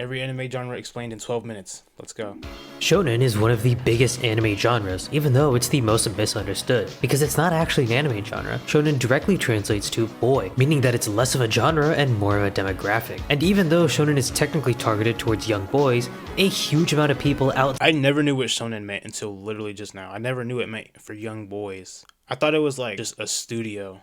Every anime genre explained in 12 minutes. Let's go. Shonen is one of the biggest anime genres, even though it's the most misunderstood, because it's not actually an anime genre. Shonen directly translates to boy, meaning that it's less of a genre and more of a demographic. And even though shonen is technically targeted towards young boys, a huge amount of people out I never knew what shonen meant until literally just now. I never knew it meant for young boys. I thought it was like just a studio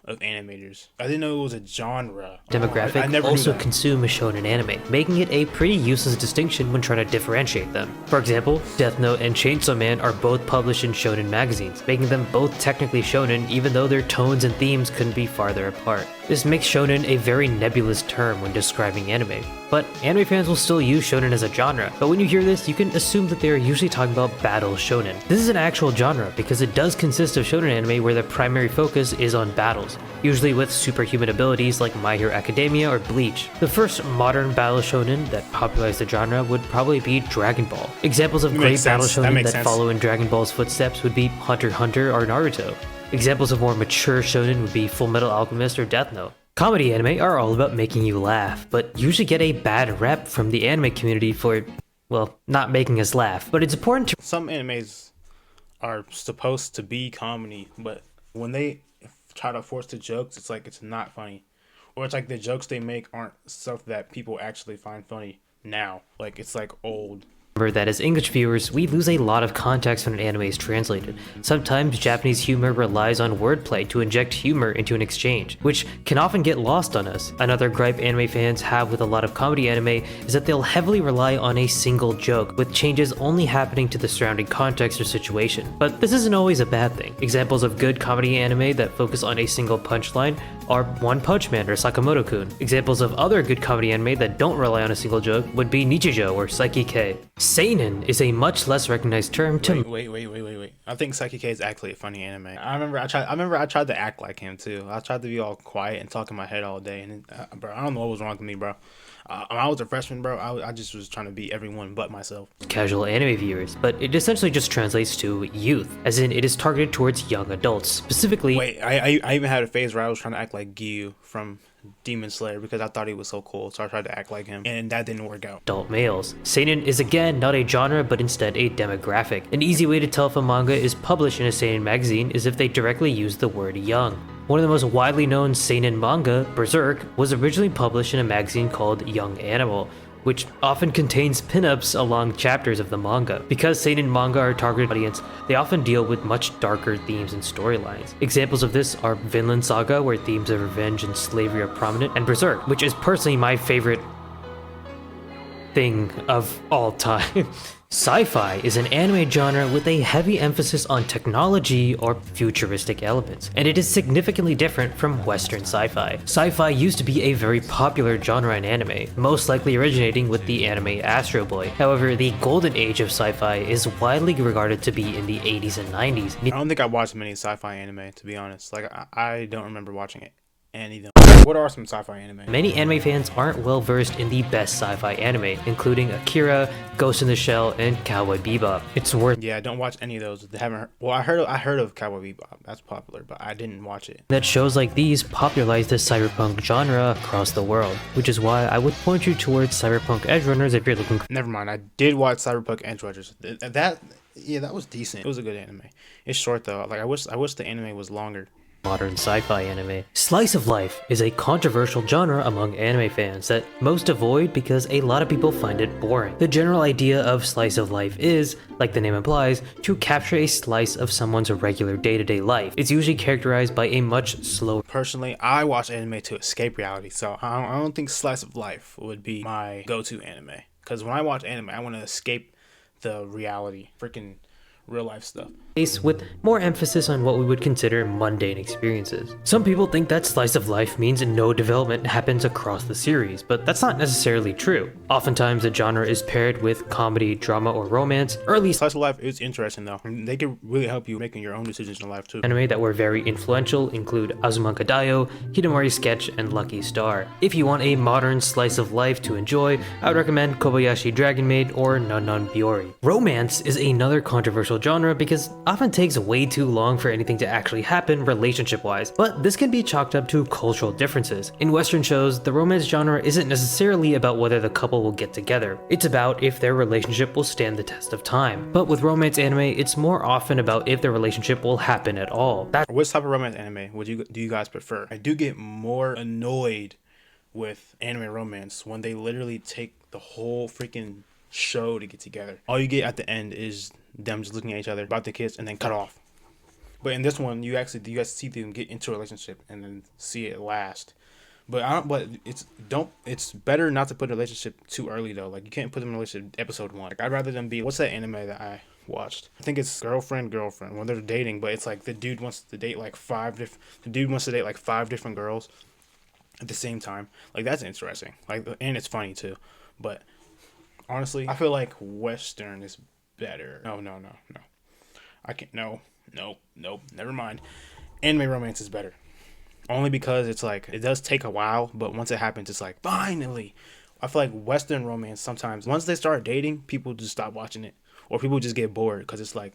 of animators. I didn't know it was a genre. demographic I never also knew that. consume shonen anime, making it a pretty useless distinction when trying to differentiate them. For example, Death Note and Chainsaw Man are both published in shonen magazines, making them both technically shonen even though their tones and themes couldn't be farther apart. This makes shonen a very nebulous term when describing anime, but anime fans will still use shonen as a genre, but when you hear this, you can assume that they are usually talking about battle shonen. This is an actual genre because it does consist of shonen anime where the primary focus is on battles, usually with superhuman abilities like My Hero Academia or Bleach. The first modern battle shonen that popularized the genre would probably be Dragon Ball. Examples of great Makes battle sense. That shonen makes that sense. follow in Dragon Ball's footsteps would be Hunter x Hunter or Naruto. Examples of more mature shonen would be Full Metal Alchemist or Death Note. Comedy anime are all about making you laugh, but usually get a bad rep from the anime community for, well, not making us laugh. But it's important to Some animes are supposed to be comedy, but when they try to force the jokes, it's like it's not funny. Or it's like the jokes they make aren't stuff that people actually find funny now. Like it's like old. remember that as English viewers, we lose a lot of context when an anime is translated. Sometimes Japanese humor relies on wordplay to inject humor into an exchange, which can often get lost on us. Another gripe anime fans have with a lot of comedy anime is that they'll heavily rely on a single joke, with changes only happening to the surrounding context or situation. But this isn't always a bad thing. Examples of good comedy anime that focus on a single punchline are One Punch Man or Sakamoto-kun. Examples of other good comedy anime that don't rely on a single joke would be Nichijou or Saiki K. Seinen is a much less recognized term to Wait. I think Saiki K is actually a funny anime. I remember I tried to act like him too. I tried to be all quiet and talk in my head all day. And bro, I don't know what was wrong with me, bro. When I was a freshman, bro, I just was trying to be everyone but myself. casual anime viewers, but it essentially just translates to youth, as in it is targeted towards young adults. Specifically, Wait, I even had a phase where I was trying to act like Gyu from Demon Slayer because I thought he was so cool, so I tried to act like him, and that didn't work out. adult males. Seinen is again not a genre, but instead a demographic. An easy way to tell if a manga is published in a seinen magazine is if they directly use the word young. One of the most widely known seinen manga, Berserk, was originally published in a magazine called Young Animal, which often contains pinups along chapters of the manga. Because seinen manga are a targeted audience, they often deal with much darker themes and storylines. Examples of this are Vinland Saga, where themes of revenge and slavery are prominent, and Berserk, which is personally my favorite thing of all time. Sci-fi is an anime genre with a heavy emphasis on technology or futuristic elements, and it is significantly different from Western sci-fi. Sci-fi used to be a very popular genre in anime, most likely originating with the anime Astro Boy. However, the golden age of sci-fi is widely regarded to be in the 80s and 90s. I don't think I watched many sci-fi anime, to be honest. Like I don't remember watching it. Any of them. What are some sci-fi anime? Many anime fans aren't well versed in the best sci-fi anime, including Akira, Ghost in the Shell, and Cowboy Bebop. It's worth Yeah, don't watch any of those. They haven't heard. Well, I heard of Cowboy Bebop. That's popular, but I didn't watch it. that shows like these popularize the cyberpunk genre across the world, which is why I would point you towards Cyberpunk Edge Runners if you're looking for Never mind. I did watch Cyberpunk Edge Runners. That was decent. It was a good anime. It's short though. Like I wish the anime was longer. modern sci-fi anime. Slice of life is a controversial genre among anime fans that most avoid because a lot of people find it boring. The general idea of slice of life is, like the name implies, to capture a slice of someone's regular day-to-day life. It's usually characterized by a much slower Personally, I watch anime to escape reality, so I don't think Slice of Life would be my go-to anime. Because when I watch anime, I want to escape the reality, freaking real life stuff. pace with more emphasis on what we would consider mundane experiences. Some people think that slice of life means no development happens across the series, but that's not necessarily true. Oftentimes the genre is paired with comedy, drama, or romance. Early Slice of Life is interesting though. They can really help you making your own decisions in life too. anime that were very influential include Azumanga Daioh, Hidamari Sketch, and Lucky Star. If you want a modern slice of life to enjoy, I would recommend Kobayashi Dragon Maid or Nan Nan Biyori. Romance is another controversial controversial genre because it often takes way too long for anything to actually happen relationship-wise, but this can be chalked up to cultural differences. In Western shows, the romance genre isn't necessarily about whether the couple will get together, it's about if their relationship will stand the test of time. But with romance anime, it's more often about if the relationship will happen at all. Which type of romance anime do you guys prefer? I do get more annoyed with anime romance when they literally take the whole freaking show to get together. All you get at the end is them just looking at each other, about to kiss, and then cut off. But in this one, you guys see them get into a relationship and then see it last. But it's better not to put a relationship too early though. Like you can't put them in a relationship episode 1. Like I'd rather them be, what's that anime that I watched? I think it's girlfriend when they're dating, but it's like the dude wants to date like 5 different girls at the same time. Like that's interesting. Like, and it's funny too. But honestly, I feel like Western is better. No. I can't. No. Never mind. Anime romance is better. Only because it's like, it does take a while, but once it happens, it's like, finally. I feel like Western romance sometimes, once they start dating, people just stop watching it. Or people just get bored because it's like,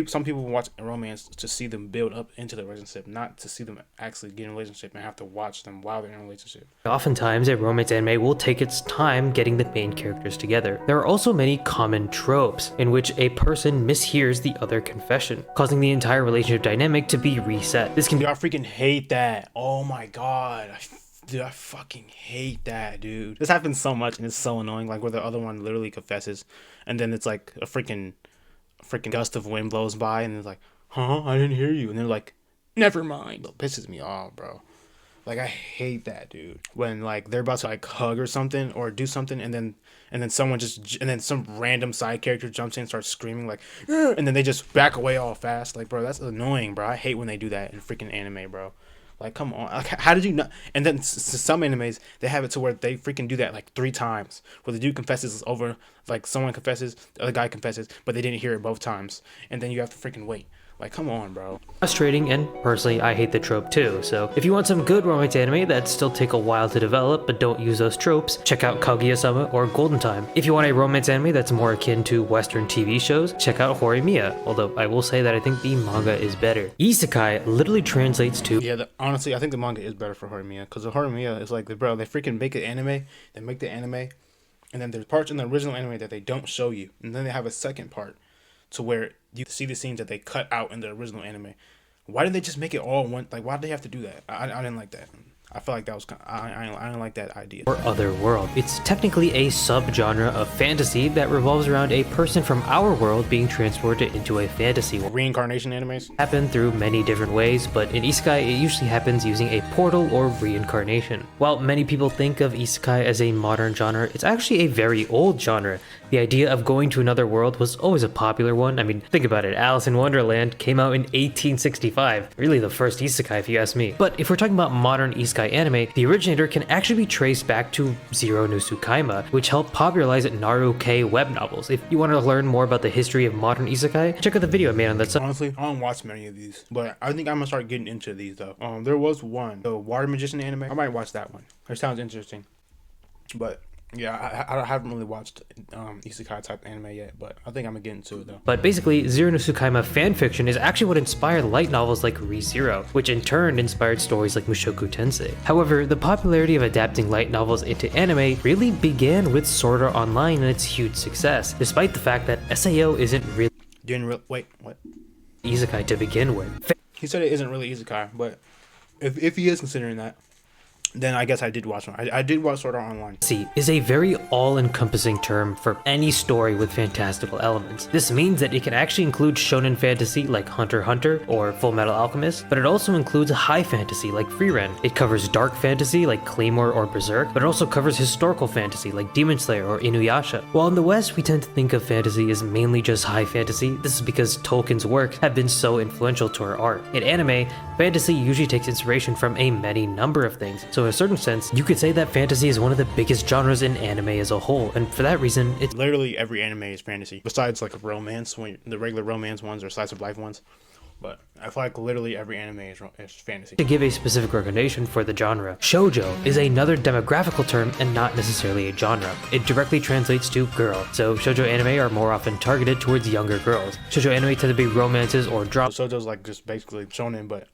some people watch romance to see them build up into the relationship, not to see them actually get in a relationship and have to watch them while they're in a relationship. Oftentimes, a romance anime will take its time getting the main characters together. There are also many common tropes in which a person mishears the other confession, causing the entire relationship dynamic to be reset. This can be— I freaking hate that. Oh my god. Dude, I fucking hate that, dude. This happens so much and it's so annoying. Like where the other one literally confesses and then it's like a freaking gust of wind blows by and it's like, I didn't hear you. And they're like, never mind. It pisses me off, bro. Like I hate that, dude. When like they're about to like hug or something or do something and then some random side character jumps in and starts screaming like, and then they just back away all fast. Like, bro, that's annoying, bro. I hate when they do that in freaking anime, bro. Like, come on. Like, how did you not? And then some animes, they have it to where they freaking do that like 3 times. Where the dude confesses over, like someone confesses, the other guy confesses, but they didn't hear it both times. And then you have to freaking wait. Like, come on, bro. Frustrating, and personally, I hate the trope too. So if you want some good romance anime that still take a while to develop but don't use those tropes, check out Kaguya-sama or Golden Time. If you want a romance anime that's more akin to Western TV shows, check out Horimiya, although I will say that I think the manga is better. Isekai literally translates to— Yeah, honestly, I think the manga is better for Horimiya, because the Horimiya is like, bro, they freaking make an anime, they make the anime, and then there's parts in the original anime that they don't show you, and then they have a second part to where you see the scenes that they cut out in the original anime. Why did they just make it all one? Like, why did they have to do that? I didn't like that. I feel like that was I didn't like that idea. Or other world. It's technically a subgenre of fantasy that revolves around a person from our world being transported into a fantasy world. Reincarnation animes Happen through many different ways, but in Isekai it usually happens using a portal or reincarnation. While many people think of Isekai as a modern genre, it's actually a very old genre. The idea of going to another world was always a popular one. I mean, think about it. Alice in Wonderland came out in 1865. Really the first Isekai if you ask me. But if we're talking about modern Isekai anime, the originator can actually be traced back to Zero no Tsukaima, which helped popularize Naruto web novels. If you want to learn more about the history of modern Isekai, check out the video I made on that subject. Honestly, I don't watch many of these, but I think I'm gonna start getting into these though. There was one, the Water Magician anime. I might watch that one. It sounds interesting, but yeah, I haven't really watched isekai type anime yet, but I think I'm gonna get into it though. But basically, Zero no Tsukaima fanfiction is actually what inspired light novels like ReZero, which in turn inspired stories like Mushoku Tensei. However, the popularity of adapting light novels into anime really began with Sword Art Online and its huge success, despite the fact that SAO isn't really Wait, what? Isekai to begin with. He said it isn't really isekai, but if he is considering that, then I guess I did watch one. I did watch Sword Art Online. Fantasy is a very all-encompassing term for any story with fantastical elements. This means that it can actually include shonen fantasy like Hunter x Hunter or Full Metal Alchemist, but it also includes high fantasy like Frieren. It covers dark fantasy like Claymore or Berserk, but it also covers historical fantasy like Demon Slayer or Inuyasha. While in the West we tend to think of fantasy as mainly just high fantasy, this is because Tolkien's works have been so influential to our art. In anime, fantasy usually takes inspiration from a many number of things, so in a certain sense, you could say that fantasy is one of the biggest genres in anime as a whole, and for that reason, it's literally every anime is fantasy, besides like a romance, when the regular romance ones or slice of life ones. But I feel like literally every anime is fantasy. To give a specific recommendation for the genre, shoujo is another demographical term and not necessarily a genre. It directly translates to girl, so shoujo anime are more often targeted towards younger girls. Shoujo anime tend to be romances or dramas. Shoujo's like just basically shonen, but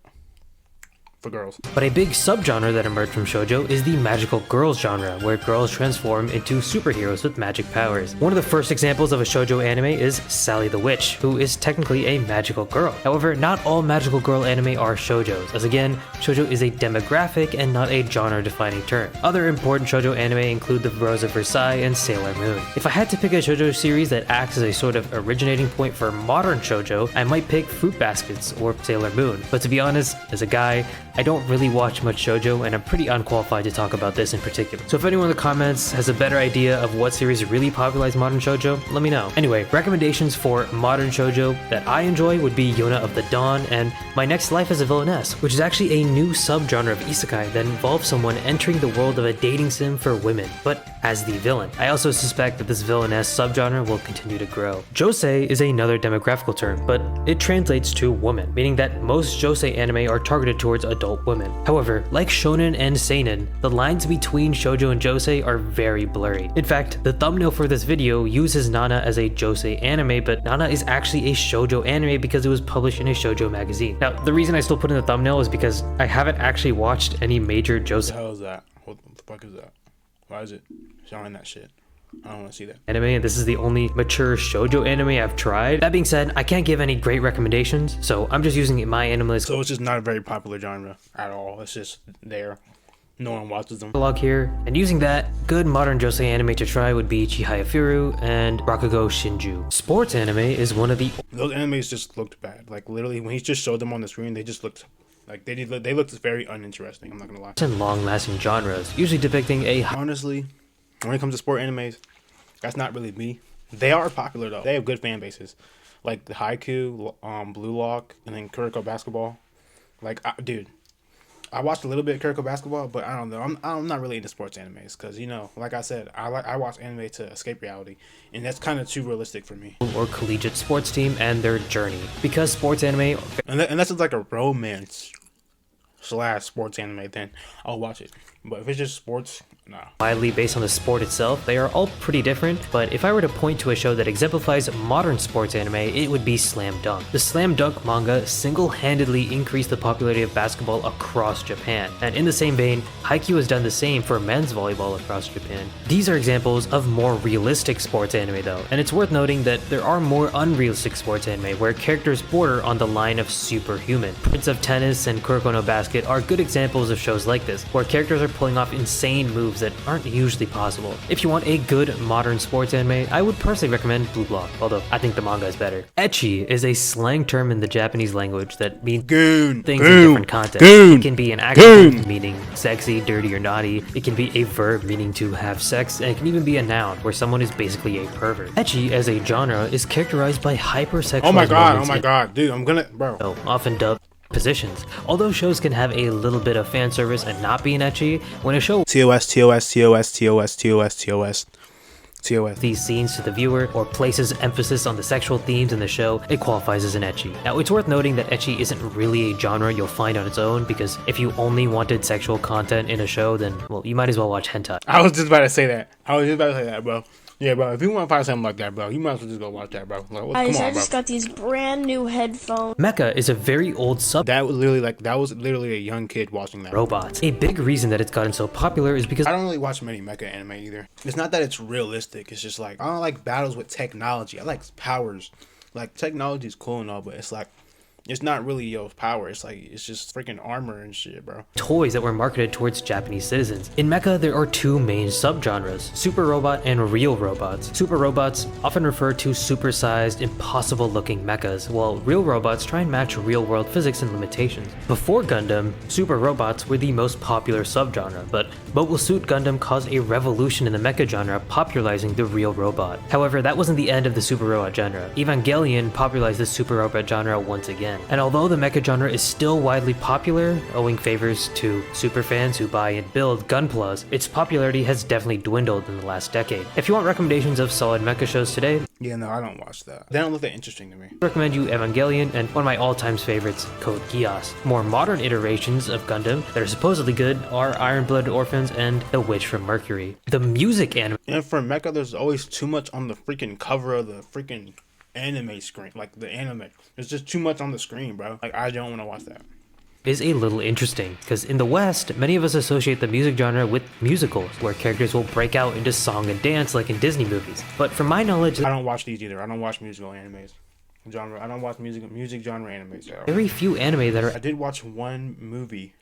for girls. But a big subgenre that emerged from shoujo is the magical girls genre, where girls transform into superheroes with magic powers. One of the first examples of a shoujo anime is Sally the Witch, who is technically a magical girl. However, not all magical girl anime are shoujos, as again, shoujo is a demographic and not a genre-defining term. Other important shoujo anime include The Rose of Versailles and Sailor Moon. If I had to pick a shoujo series that acts as a sort of originating point for modern shoujo, I might pick Fruit Baskets or Sailor Moon. But to be honest, as a guy, I don't really watch much shoujo, and I'm pretty unqualified to talk about this in particular. So if anyone in the comments has a better idea of what series really popularized modern shoujo, let me know. Anyway, recommendations for modern shoujo that I enjoy would be Yona of the Dawn and My Next Life as a Villainess, which is actually a new subgenre of isekai that involves someone entering the world of a dating sim for women, but as the villain. I also suspect that this villainess subgenre will continue to grow. Josei is another demographical term, but it translates to woman, meaning that most josei anime are targeted towards adult women. However, like shonen and seinen, the lines between shoujo and josei are very blurry. In fact, the thumbnail for this video uses Nana as a josei anime, but Nana is actually a shoujo anime because it was published in a shoujo magazine. Now, the reason I still put in the thumbnail is because I haven't actually watched any major What the josei hell is that? What the fuck is that? Why is it showing that shit? I don't want to see that. anime, and this is the only mature shoujo anime I've tried. That being said, I can't give any great recommendations, so I'm just using my anime list So it's just not a very popular genre at all. It's just there. No one watches them. catalog here, and using that, good modern josei anime to try would be Chihaya Furu and Rakugo Shinju. Sports anime is one of the Those animes just looked bad. Like literally, when he just showed them on the screen, they just looked like they looked very uninteresting. I'm not gonna lie. and long-lasting genres, usually depicting a Honestly, when it comes to sport animes, that's not really me. They are popular though. They have good fan bases, like the Haikyuu, Blue Lock, and then Kuroko Basketball. Like, dude, I watched a little bit of Kuroko Basketball, but I don't know. I'm not really into sports animes because, you know, like I said, I watch anime to escape reality, and that's kind of too realistic for me. or collegiate sports team and their journey. Because sports anime Unless it's like a romance / sports anime, then I'll watch it. But if it's just sports, nah. widely based on the sport itself, they are all pretty different, but if I were to point to a show that exemplifies modern sports anime, it would be Slam Dunk. The Slam Dunk manga single-handedly increased the popularity of basketball across Japan, and in the same vein, Haikyuu has done the same for men's volleyball across Japan. These are examples of more realistic sports anime though, and it's worth noting that there are more unrealistic sports anime where characters border on the line of superhuman. Prince of Tennis and Kuroko no Basket are good examples of shows like this, where characters are pulling off insane moves that aren't usually possible. If you want a good modern sports anime, I would personally recommend Blue Block, although I think the manga is better. Ecchi is a slang term in the Japanese language that means Goon. things in different contexts. Goon. It can be an action meaning sexy, dirty, or naughty. It can be a verb meaning to have sex, and it can even be a noun where someone is basically a pervert. Ecchi as a genre is characterized by hypersexual Oh my god, moments dude, I'm gonna, bro. often dubbed positions. Although shows can have a little bit of fan service and not be an ecchi, when a show TOS. these scenes to the viewer or places emphasis on the sexual themes in the show, it qualifies as an ecchi. Now, it's worth noting that ecchi isn't really a genre you'll find on its own, because if you only wanted sexual content in a show, then, well, you might as well watch hentai. I was just about to say that. Bro. Yeah, bro. If you want to find something like that, bro, you might as well just go watch that, bro. Like, Guys, come on, I just bro. got these brand new headphones. Mecha is a very old sub That was literally a young kid watching that. robots. A big reason that it's gotten so popular is because I don't really watch many mecha anime either. It's not that it's realistic. It's just like I don't like battles with technology. I like powers. Like technology is cool and all, but it's like it's not really your power. It's like it's just freaking armor and shit, bro. toys that were marketed towards Japanese citizens. In mecha, there are two main subgenres, super robot and real robots. Super robots often refer to supersized, impossible-looking mechas, while real robots try and match real-world physics and limitations. Before Gundam, super robots were the most popular subgenre, but Mobile Suit Gundam caused a revolution in the mecha genre, popularizing the real robot. However, that wasn't the end of the super robot genre. Evangelion popularized the super robot genre once again. fan. And although the mecha genre is still widely popular, owing favors to superfans who buy and build Gunplas, its popularity has definitely dwindled in the last decade. If you want recommendations of solid mecha shows today, Yeah, no, I don't watch that. They don't look that interesting to me. I recommend you Evangelion and one of my all-time favorites, Code Geass. More modern iterations of Gundam that are supposedly good are Iron Blooded Orphans and The Witch from Mercury. The music anime And for mecha, there's always too much on the freaking cover of the freaking anime screen. Like the anime. There's just too much on the screen, bro. Like, I don't want to watch that. is a little interesting, because in the West, many of us associate the music genre with musicals, where characters will break out into song and dance like in Disney movies. But from my knowledge, I don't watch these either. I don't watch musical animes. Genre. I don't watch music genre animes. very few anime that I are did watch one movie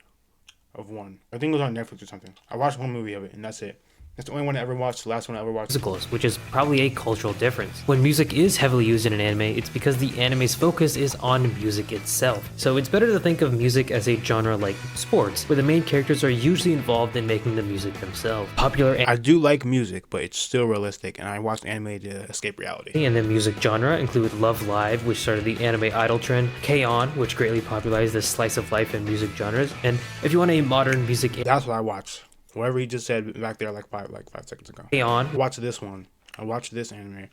of one. I think it was on Netflix or something. I watched one movie of it, and that's it. That's the only one I ever watched. The last one I ever watched. musicals, which is probably a cultural difference. When music is heavily used in an anime, it's because the anime's focus is on music itself. So it's better to think of music as a genre like sports, where the main characters are usually involved in making the music themselves. Popular I do like music, but it's still realistic, and I watched anime to escape reality. in the music genre include Love Live, which started the anime idol trend, K-On!, which greatly popularized the slice of life and music genres, and if you want a modern music That's what I watched. Whatever he just said back there, like five seconds ago. K-On! Watch this one. I watched this anime.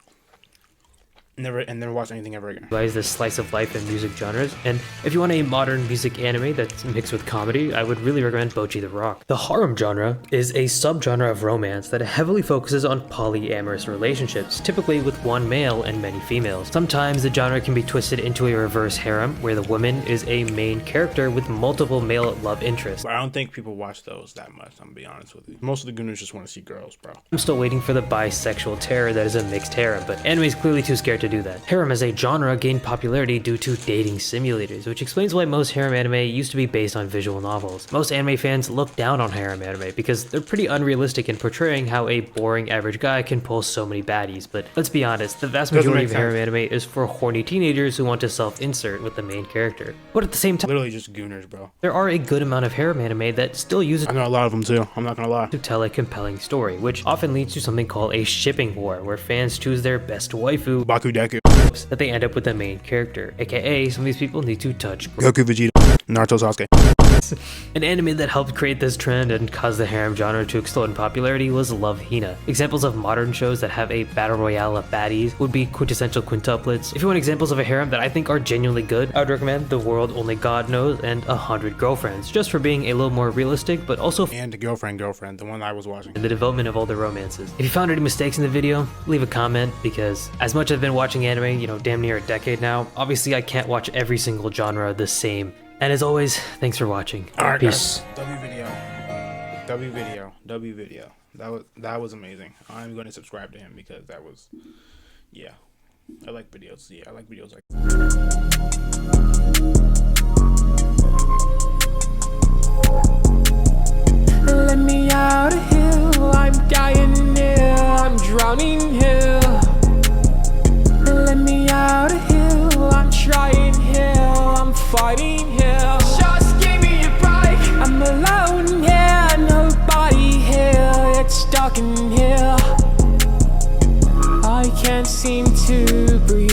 Never watched anything ever again. Is this slice of life and music genres, and if you want a modern music anime that's mixed with comedy, I would really recommend Bocchi the Rock. The harem genre is a subgenre of romance that heavily focuses on polyamorous relationships, typically with one male and many females. Sometimes the genre can be twisted into a reverse harem, where the woman is a main character with multiple male love interests. But I don't think people watch those that much, I'm gonna be honest with you. Most of the gooners just want to see girls, bro. I'm still waiting for the bisexual terror that is a mixed harem, but anime is clearly too scared to do that. Harem as a genre gained popularity due to dating simulators, which explains why most harem anime used to be based on visual novels. Most anime fans look down on harem anime because they're pretty unrealistic in portraying how a boring average guy can pull so many baddies, but let's be honest, the vast majority of make harem anime is for horny teenagers who want to self-insert with the main character. But at the same time, Literally just gooners, bro. there are a good amount of harem anime that still uses I know a lot of them too. I'm not gonna lie. to tell a compelling story, which often leads to something called a shipping war, where fans choose their best waifu Bakudeku, that they end up with the main character, aka some of these people need to touch Goku, Vegeta, Naruto, Sasuke. An anime that helped create this trend and cause the harem genre to explode in popularity was Love Hina. Examples of modern shows that have a battle royale of baddies would be quintessential quintuplets. If you want examples of a harem that I think are genuinely good, I would recommend The World Only God Knows and 100 Girlfriends, just for being a little more realistic, but also And girlfriend, the one I was watching. the development of all the romances. If you found any mistakes in the video, leave a comment, because as much as I've been watching anime, damn near a decade now, obviously I can't watch every single genre the same. And as always, thanks for watching. Alright, Peace. guys. W video. That was amazing. I'm gonna subscribe to him because that was, yeah. I like videos. Yeah, I like videos like Let me out of here, I'm dying here, I'm drowning here. Let me out of here, I'm trying here, I'm fighting here. Just give me a break, I'm alone here, nobody here, it's dark in here. I can't seem to breathe.